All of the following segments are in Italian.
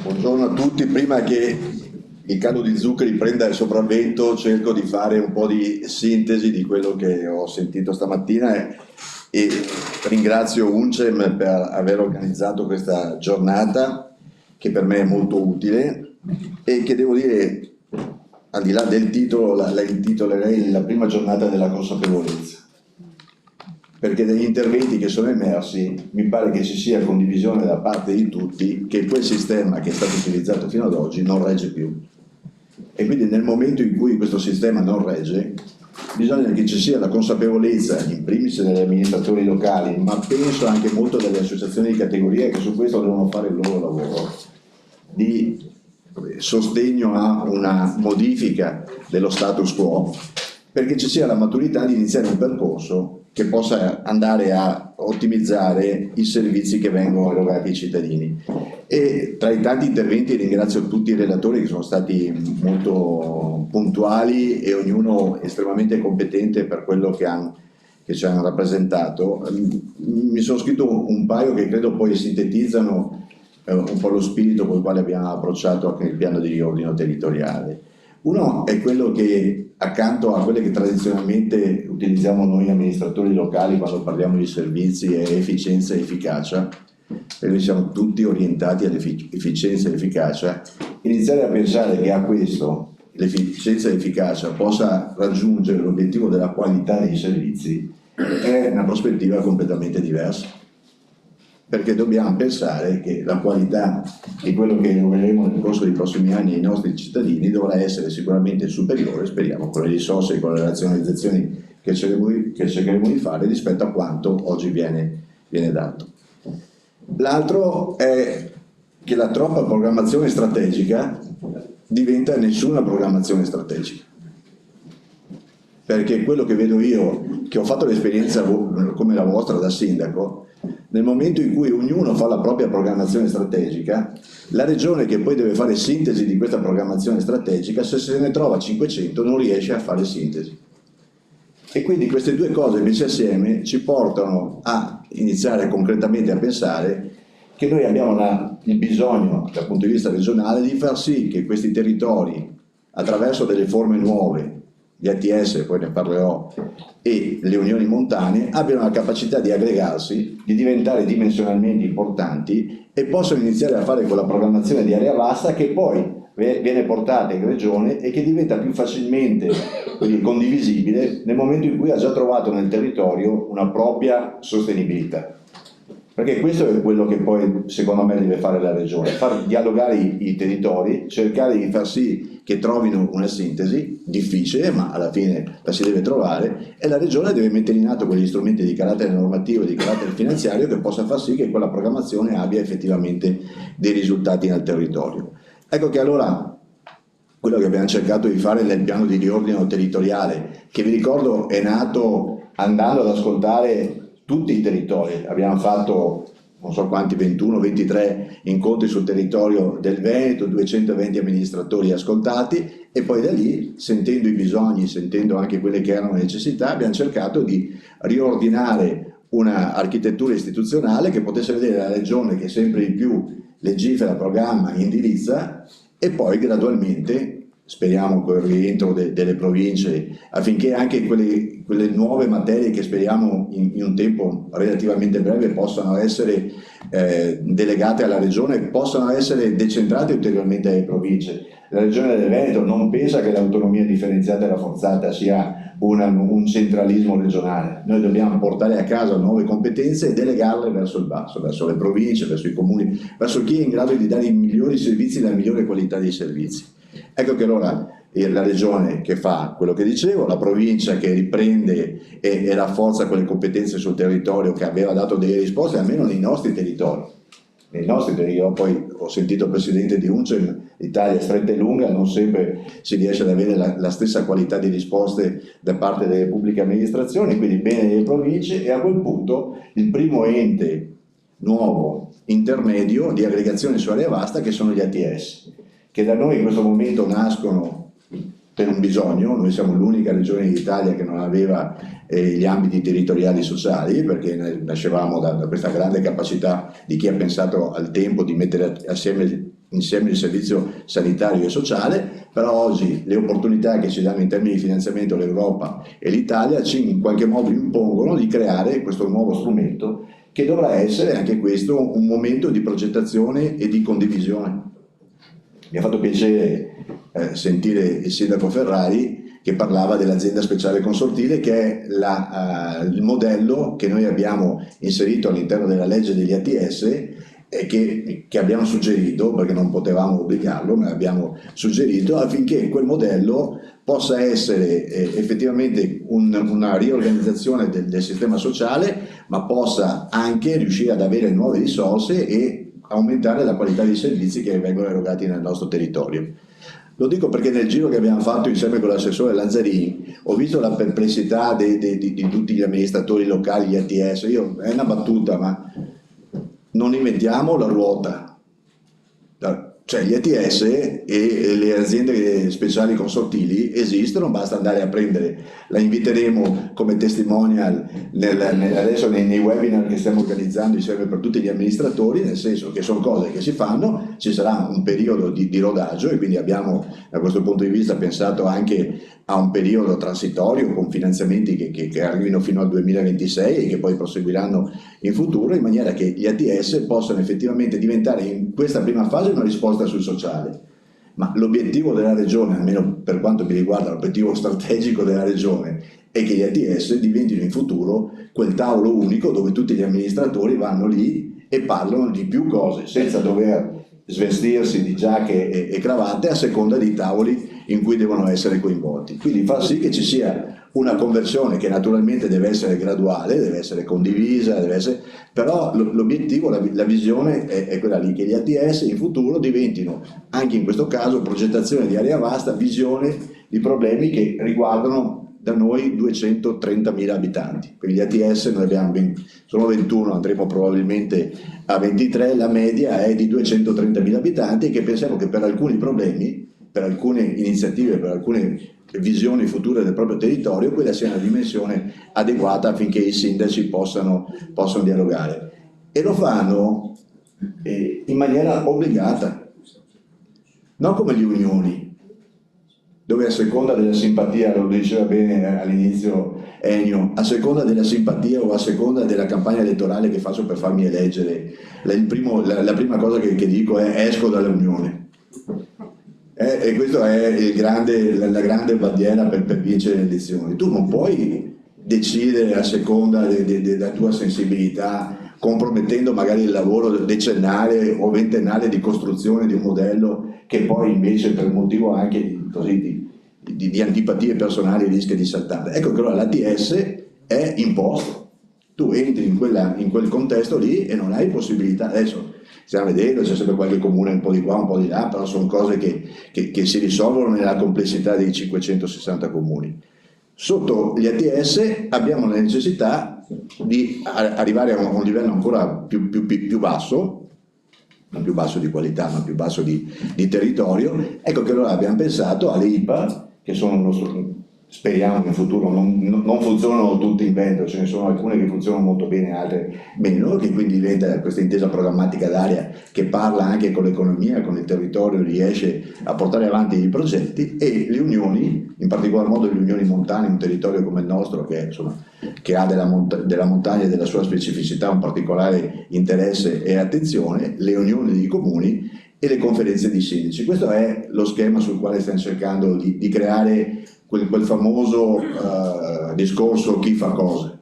Buongiorno a tutti, prima che il calo di zuccheri prenda il sopravvento cerco di fare un po' di sintesi di quello che ho sentito stamattina e ringrazio UNCEM per aver organizzato questa giornata che per me è molto utile e che devo dire, al di là del titolo, la intitolerei la prima giornata della consapevolezza, perché dagli interventi che sono emersi mi pare che ci sia condivisione da parte di tutti che quel sistema che è stato utilizzato fino ad oggi non regge più. E quindi nel momento in cui questo sistema non regge, bisogna che ci sia la consapevolezza, in primis degli amministratori locali, ma penso anche molto delle associazioni di categoria che su questo devono fare il loro lavoro, di sostegno a una modifica dello status quo, perché ci sia la maturità di iniziare un percorso che possa andare a ottimizzare i servizi che vengono erogati ai cittadini. E tra i tanti interventi ringrazio tutti i relatori che sono stati molto puntuali e ognuno estremamente competente per quello che ci hanno rappresentato. Mi sono scritto un paio che credo poi sintetizzano un po' lo spirito con il quale abbiamo approcciato anche il piano di riordino territoriale. Uno è quello che, accanto a quelle che tradizionalmente utilizziamo noi amministratori locali quando parliamo di servizi, è efficienza e efficacia, e noi siamo tutti orientati all'efficienza e efficacia, iniziare a pensare che a questo, l'efficienza e l'efficacia, possa raggiungere l'obiettivo della qualità dei servizi è una prospettiva completamente diversa, perché dobbiamo pensare che la qualità di quello che erogeremo nel corso dei prossimi anni ai nostri cittadini dovrà essere sicuramente superiore, speriamo, con le risorse e con le razionalizzazioni che cercheremo di fare rispetto a quanto oggi viene dato. L'altro è che la troppa programmazione strategica diventa nessuna programmazione strategica, perché quello che vedo io, che ho fatto l'esperienza come la vostra da sindaco, nel momento in cui ognuno fa la propria programmazione strategica, la regione che poi deve fare sintesi di questa programmazione strategica, se se ne trova 500 non riesce a fare sintesi. E quindi queste due cose messe assieme ci portano a iniziare concretamente a pensare che noi abbiamo il bisogno, dal punto di vista regionale, di far sì che questi territori, attraverso delle forme nuove, gli ATS, poi ne parlerò, e le unioni montane, abbiano la capacità di aggregarsi, di diventare dimensionalmente importanti e possano iniziare a fare quella programmazione di area vasta che poi viene portata in regione e che diventa più facilmente condivisibile nel momento in cui ha già trovato nel territorio una propria sostenibilità. Perché questo è quello che poi secondo me deve fare la regione, far dialogare i territori, cercare di far sì che trovino una sintesi, difficile ma alla fine la si deve trovare, e la regione deve mettere in atto quegli strumenti di carattere normativo e di carattere finanziario che possa far sì che quella programmazione abbia effettivamente dei risultati nel territorio. Ecco che allora quello che abbiamo cercato di fare nel piano di riordino territoriale, che vi ricordo è nato andando ad ascoltare tutti i territori, abbiamo fatto non so quanti, 21, 23 incontri sul territorio del Veneto, 220 amministratori ascoltati, e poi da lì, sentendo i bisogni, sentendo anche quelle che erano le necessità, abbiamo cercato di riordinare una architettura istituzionale che potesse vedere la regione che sempre di più legifera, programma, indirizza, e poi gradualmente, speriamo con il rientro delle province, affinché anche quelle nuove materie che speriamo in un tempo relativamente breve possano essere delegate alla regione, possano essere decentrate ulteriormente alle province. La regione del Veneto non pensa che l'autonomia differenziata e rafforzata sia un centralismo regionale. Noi dobbiamo portare a casa nuove competenze e delegarle verso il basso, verso le province, verso i comuni, verso chi è in grado di dare i migliori servizi e la migliore qualità dei servizi. Ecco che allora la regione che fa quello che dicevo, la provincia che riprende e rafforza quelle competenze sul territorio che aveva dato delle risposte, almeno nei nostri territori. Io poi ho sentito il presidente di UNCEM, l'Italia è stretta e lunga, non sempre si riesce ad avere la stessa qualità di risposte da parte delle pubbliche amministrazioni, quindi bene le province, e a quel punto il primo ente nuovo intermedio di aggregazione su area vasta che sono gli ATS, che da noi in questo momento nascono per un bisogno. Noi siamo l'unica regione d'Italia che non aveva gli ambiti territoriali sociali, perché nascevamo da questa grande capacità di chi ha pensato al tempo di mettere assieme insieme il servizio sanitario e sociale, però oggi le opportunità che ci danno in termini di finanziamento l'Europa e l'Italia ci in qualche modo impongono di creare questo nuovo strumento che dovrà essere anche questo un momento di progettazione e di condivisione. Mi ha fatto piacere sentire il sindaco Ferrari che parlava dell'azienda speciale consortile, che è il modello che noi abbiamo inserito all'interno della legge degli ATS e che abbiamo suggerito, perché non potevamo obbligarlo, ma abbiamo suggerito affinché quel modello possa essere effettivamente una riorganizzazione del sistema sociale, ma possa anche riuscire ad avere nuove risorse e aumentare la qualità dei servizi che vengono erogati nel nostro territorio. Lo dico perché nel giro che abbiamo fatto insieme con l'assessore Lazzarini ho visto la perplessità di tutti gli amministratori locali, gli ATS. È una battuta, ma non inventiamo la ruota. Cioè gli ATS e le aziende speciali consortili esistono, basta andare a prendere. La inviteremo come testimonial adesso nei webinar che stiamo organizzando insieme per tutti gli amministratori, nel senso che sono cose che si fanno, ci sarà un periodo di rodaggio e quindi abbiamo da questo punto di vista pensato anche a un periodo transitorio con finanziamenti che arrivino fino al 2026 e che poi proseguiranno in futuro, in maniera che gli ATS possano effettivamente diventare in questa prima fase una risposta sul sociale. Ma l'obiettivo della Regione, almeno per quanto mi riguarda l'obiettivo strategico della Regione, è che gli ATS diventino in futuro quel tavolo unico dove tutti gli amministratori vanno lì e parlano di più cose, senza dover svestirsi di giacche e cravatte a seconda dei tavoli in cui devono essere coinvolti. Quindi far sì che ci sia una conversione che naturalmente deve essere graduale, deve essere condivisa, però l'obiettivo, la visione è quella lì, che gli ATS in futuro diventino, anche in questo caso, progettazione di area vasta, visione di problemi che riguardano da noi 230.000 abitanti. Per gli ATS noi sono 21, andremo probabilmente a 23, la media è di 230.000 abitanti e che pensiamo che per alcuni problemi, per alcune iniziative, per alcune visioni future del proprio territorio, quella sia una dimensione adeguata affinché i sindaci possano dialogare. E lo fanno in maniera obbligata, non come le unioni, dove a seconda della simpatia, lo diceva bene all'inizio Ennio, a seconda della simpatia o a seconda della campagna elettorale che faccio per farmi eleggere, la prima cosa che dico è esco dall'unione. E questa è la grande bandiera per vincere le elezioni. Tu non puoi decidere a seconda della tua sensibilità, compromettendo magari il lavoro decennale o ventennale di costruzione di un modello che poi invece per motivo anche di antipatie personali rischia di saltare. Ecco che allora l'ATS è imposto. Tu entri in quel contesto lì e non hai possibilità. Adesso stiamo vedendo, c'è sempre qualche comune un po' di qua, un po' di là, però sono cose che si risolvono nella complessità dei 560 comuni. Sotto gli ATS abbiamo la necessità di arrivare a un livello ancora più basso, non più basso di qualità, ma più basso di territorio. Ecco che allora abbiamo pensato alle IPA, che sono il nostro, speriamo che in futuro non funzionano tutte in vento, ce ne sono alcune che funzionano molto bene, altre meno, che quindi diventa questa intesa programmatica d'area che parla anche con l'economia, con il territorio, riesce a portare avanti i progetti, e le unioni, in particolar modo le unioni montane, un territorio come il nostro che ha della montagna e della sua specificità un particolare interesse e attenzione, le unioni di comuni e le conferenze di sindaci. Questo è lo schema sul quale stiamo cercando di creare quel famoso discorso chi fa cosa.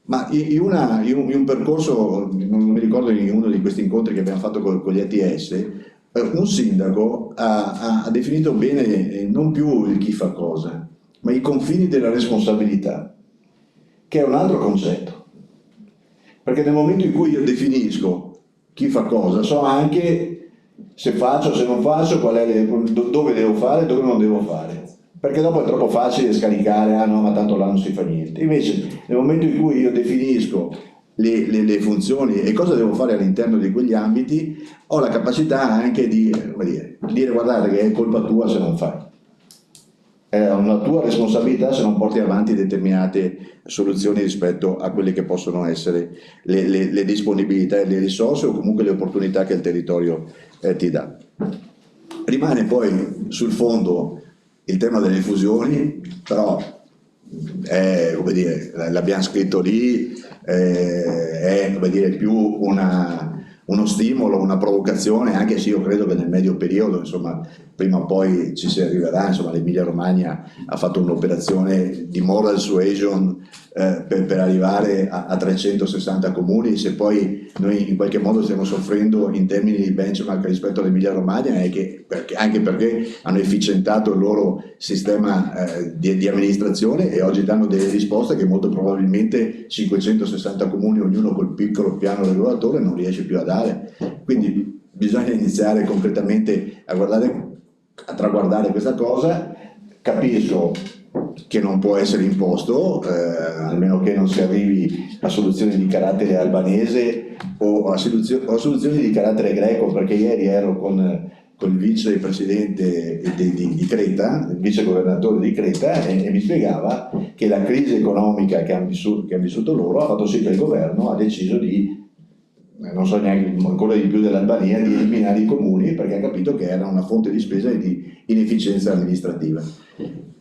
Ma in un percorso, non mi ricordo in uno di questi incontri che abbiamo fatto con gli ATS, un sindaco ha definito bene non più il chi fa cosa, ma i confini della responsabilità, che è un altro concetto. Perché nel momento in cui io definisco chi fa cosa, so anche se faccio, se non faccio, dove devo fare, dove non devo fare. Perché dopo è troppo facile scaricare, ah no, ma tanto là non si fa niente. Invece nel momento in cui io definisco le funzioni e cosa devo fare all'interno di quegli ambiti, ho la capacità anche di dire guardate che è colpa tua se non fai. è una tua responsabilità se non porti avanti determinate soluzioni rispetto a quelle che possono essere le disponibilità e le risorse o comunque le opportunità che il territorio ti dà. Rimane poi sul fondo il tema delle fusioni, però come dire, l'abbiamo scritto lì, è come dire, più uno stimolo, una provocazione, anche se io credo che nel medio periodo, insomma, prima o poi ci si arriverà, insomma, l'Emilia Romagna ha fatto un'operazione di moral suasion per arrivare a 360 comuni. Se poi noi in qualche modo stiamo soffrendo in termini di benchmark rispetto all'Emilia Romagna è che anche perché hanno efficientato il loro sistema di amministrazione e oggi danno delle risposte che molto probabilmente 560 comuni, ognuno col piccolo piano regolatore, non riesce più a dare. Quindi bisogna iniziare concretamente a traguardare questa cosa. Capisco che non può essere imposto, almeno che non si arrivi a soluzioni di carattere albanese o a soluzioni di carattere greco, perché ieri ero con il vicepresidente di Creta, il vice governatore di Creta, e mi spiegava che la crisi economica che hanno vissuto loro ha fatto sì che il governo ha deciso di, non so neanche ancora di più dell'Albania, di eliminare i comuni perché ha capito che era una fonte di spesa e di inefficienza amministrativa.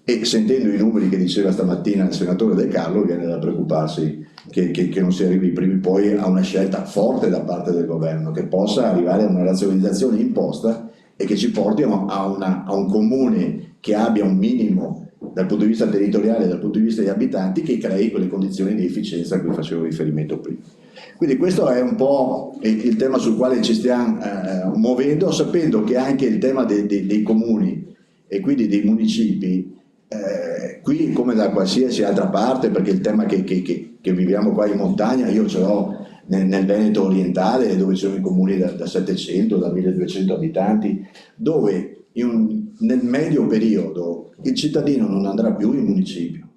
E sentendo i numeri che diceva stamattina il senatore De Carlo viene da preoccuparsi che non si arrivi prima o poi a una scelta forte da parte del governo che possa arrivare a una razionalizzazione imposta e che ci porti a un comune che abbia un minimo dal punto di vista territoriale e dal punto di vista degli abitanti, che crei quelle condizioni di efficienza a cui facevo riferimento prima. Quindi questo è un po' il tema sul quale ci stiamo muovendo, sapendo che anche il tema dei comuni e quindi dei municipi, qui come da qualsiasi altra parte, perché il tema che viviamo qua in montagna, io ce l'ho nel Veneto orientale, dove ci sono i comuni da 700, da 1200 abitanti, dove nel medio periodo il cittadino non andrà più in municipio.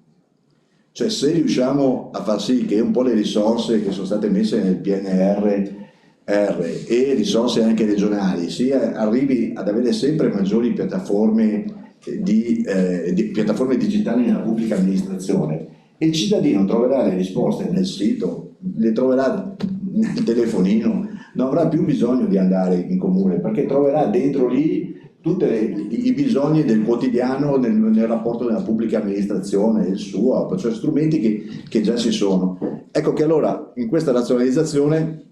Cioè, se riusciamo a far sì che un po' le risorse che sono state messe nel PNRR e risorse anche regionali arrivi ad avere sempre maggiori piattaforme piattaforme digitali nella pubblica amministrazione, il cittadino troverà le risposte nel sito, le troverà nel telefonino, non avrà più bisogno di andare in comune perché troverà dentro lì tutti i bisogni del quotidiano nel rapporto della pubblica amministrazione, il suo, cioè strumenti che già ci sono. Ecco che allora in questa razionalizzazione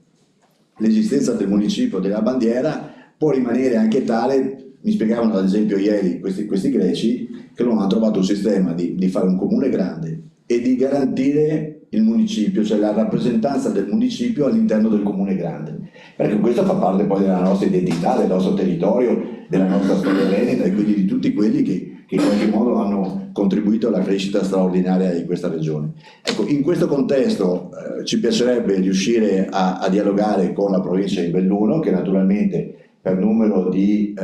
l'esistenza del municipio della bandiera può rimanere anche tale. Mi spiegavano ad esempio ieri questi greci che loro hanno trovato un sistema di fare un comune grande e di garantire il municipio, cioè la rappresentanza del municipio all'interno del comune grande, perché questo fa parte poi della nostra identità, del nostro territorio, della nostra storia veneta e quindi di tutti quelli che in qualche modo hanno contribuito alla crescita straordinaria di questa regione. Ecco, in questo contesto ci piacerebbe riuscire a dialogare con la provincia di Belluno, che naturalmente per numero di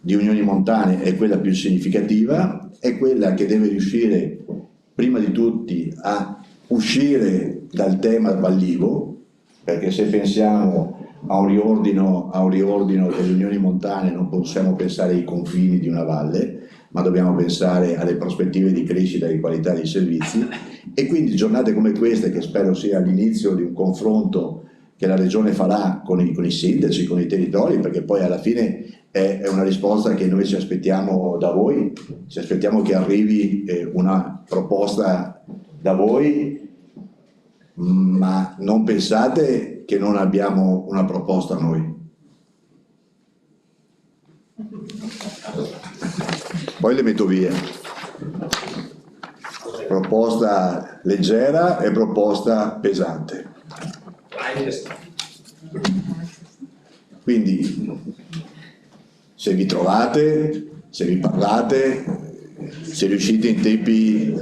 unioni montane è quella più significativa, è quella che deve riuscire prima di tutti a uscire dal tema vallivo, perché se pensiamo a un riordino delle unioni montane non possiamo pensare ai confini di una valle, ma dobbiamo pensare alle prospettive di crescita e di qualità dei servizi, e quindi giornate come queste, che spero sia l'inizio di un confronto che la Regione farà con i sindaci, con i territori, perché poi alla fine è una risposta che noi ci aspettiamo da voi, ci aspettiamo che arrivi una proposta da voi, ma non pensate che non abbiamo una proposta noi. Poi le metto via. Proposta leggera e proposta pesante. Quindi se vi trovate, se vi parlate, se riuscite in tempi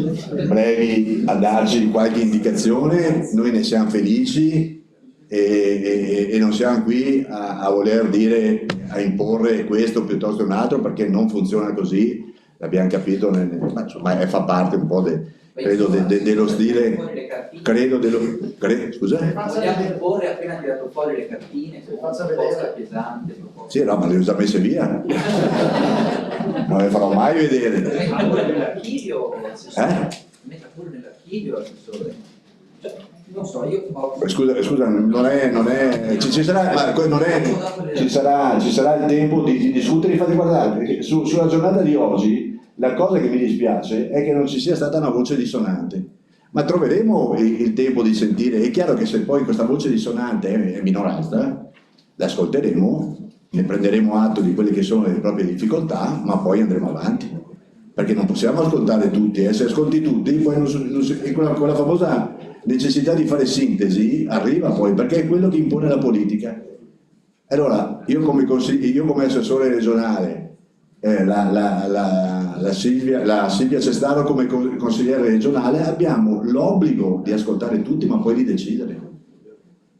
brevi a darci qualche indicazione, noi ne siamo felici e non siamo qui a voler dire, a imporre questo piuttosto che un altro, perché non funziona così, l'abbiamo capito, ma fa parte un po' credo dello stile, scusa? Vogliamo imporre appena tirato fuori le cartine, se faccia vedere pesante. Sì, no, ma le ho già messe via. Non le farò mai vedere. Metta pure nell'archivio, metta pure nell'archivio, assessore. Non so, io scusa, non è ci sarà il tempo di discutere. Infatti guardate, sulla giornata di oggi la cosa che mi dispiace è che non ci sia stata una voce dissonante, ma troveremo il tempo di sentire. È chiaro che se poi questa voce dissonante è minoranza, l'ascolteremo, ne prenderemo atto di quelle che sono le proprie difficoltà, ma poi andremo avanti, perché non possiamo ascoltare tutti, e se ascolti tutti poi quella famosa necessità di fare sintesi arriva poi, perché è quello che impone la politica. Allora io come assessore regionale, la Silvia Cestaro come consigliere regionale, abbiamo l'obbligo di ascoltare tutti, ma poi di decidere,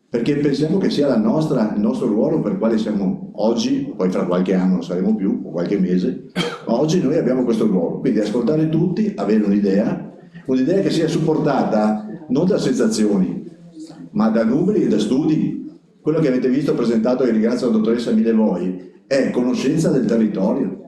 perché pensiamo che sia il nostro ruolo per il quale siamo oggi. Poi fra qualche anno non saremo più, o qualche mese, ma oggi noi abbiamo questo ruolo, quindi ascoltare tutti, avere un'idea che sia supportata non da sensazioni, ma da numeri e da studi. Quello che avete visto presentato, e ringrazio la dottoressa Mille Voi, è conoscenza del territorio.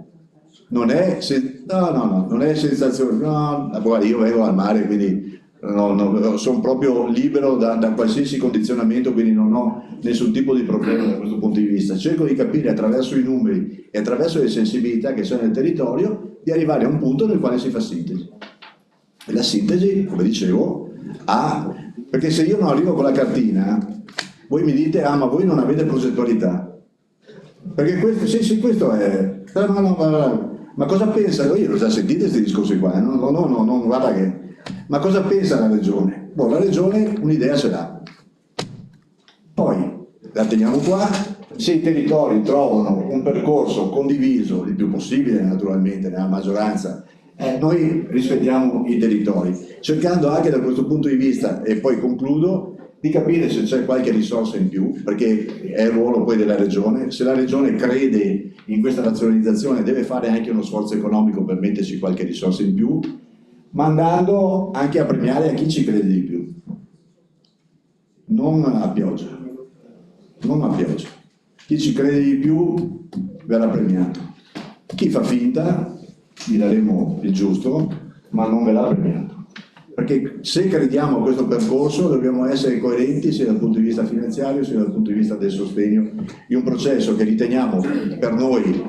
Non è non è sensazione. No, guarda, io vengo al mare, quindi sono proprio libero da qualsiasi condizionamento, quindi non ho nessun tipo di problema da questo punto di vista. Cerco di capire attraverso i numeri e attraverso le sensibilità che sono nel territorio, di arrivare a un punto nel quale si fa sintesi. E la sintesi, come dicevo, perché se io non arrivo con la cartina, voi mi dite: ah, ma voi non avete progettualità. Perché questo è. Ma cosa pensa? Io l'ho già sentito questi discorsi qua, non guarda che. Ma cosa pensa la regione? Boh, la regione un'idea ce l'ha. Poi la teniamo qua, se i territori trovano un percorso condiviso, il più possibile naturalmente nella maggioranza, noi rispettiamo i territori, cercando anche da questo punto di vista, e poi concludo, di capire se c'è qualche risorsa in più, perché è il ruolo poi della regione. Se la regione crede in questa razionalizzazione, deve fare anche uno sforzo economico per metterci qualche risorsa in più, ma andando anche a premiare a chi ci crede di più, non a pioggia. Chi ci crede di più verrà premiato, chi fa finta gli daremo il giusto, ma non verrà premiato. Perché se crediamo a questo percorso dobbiamo essere coerenti sia dal punto di vista finanziario sia dal punto di vista del sostegno di un processo che riteniamo per noi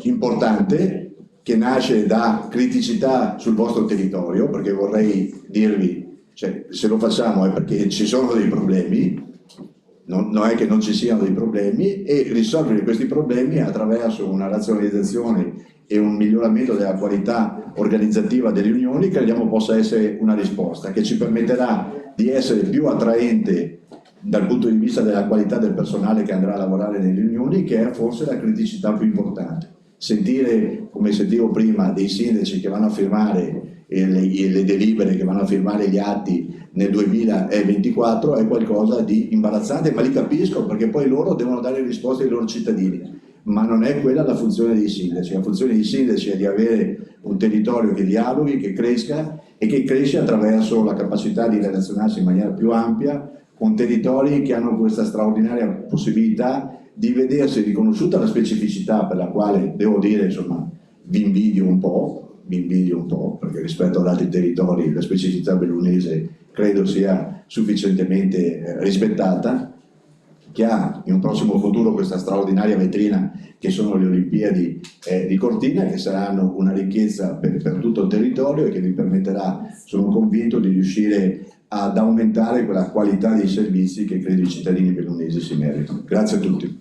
importante, che nasce da criticità sul vostro territorio, perché vorrei dirvi, cioè, se lo facciamo è perché ci sono dei problemi, non è che non ci siano dei problemi, e risolvere questi problemi attraverso una razionalizzazione e un miglioramento della qualità organizzativa delle riunioni crediamo possa essere una risposta che ci permetterà di essere più attraente dal punto di vista della qualità del personale che andrà a lavorare nelle riunioni, che è forse la criticità più importante. Sentire, come sentivo prima, dei sindaci che vanno a firmare le delibere, che vanno a firmare gli atti nel 2024 è qualcosa di imbarazzante, ma li capisco, perché poi loro devono dare risposte ai loro cittadini. Ma non è quella la funzione dei sindaci. La funzione dei sindaci è di avere un territorio che dialoghi, che cresca, e che cresce attraverso la capacità di relazionarsi in maniera più ampia con territori che hanno questa straordinaria possibilità di vedersi riconosciuta la specificità, per la quale devo dire, insomma, vi invidio un po', perché rispetto ad altri territori la specificità bellunese credo sia sufficientemente rispettata, che ha in un prossimo futuro questa straordinaria vetrina che sono le Olimpiadi di Cortina, che saranno una ricchezza per tutto il territorio e che vi permetterà, sono convinto, di riuscire ad aumentare quella qualità dei servizi che credo i cittadini bellunesi si meritano. Grazie a tutti.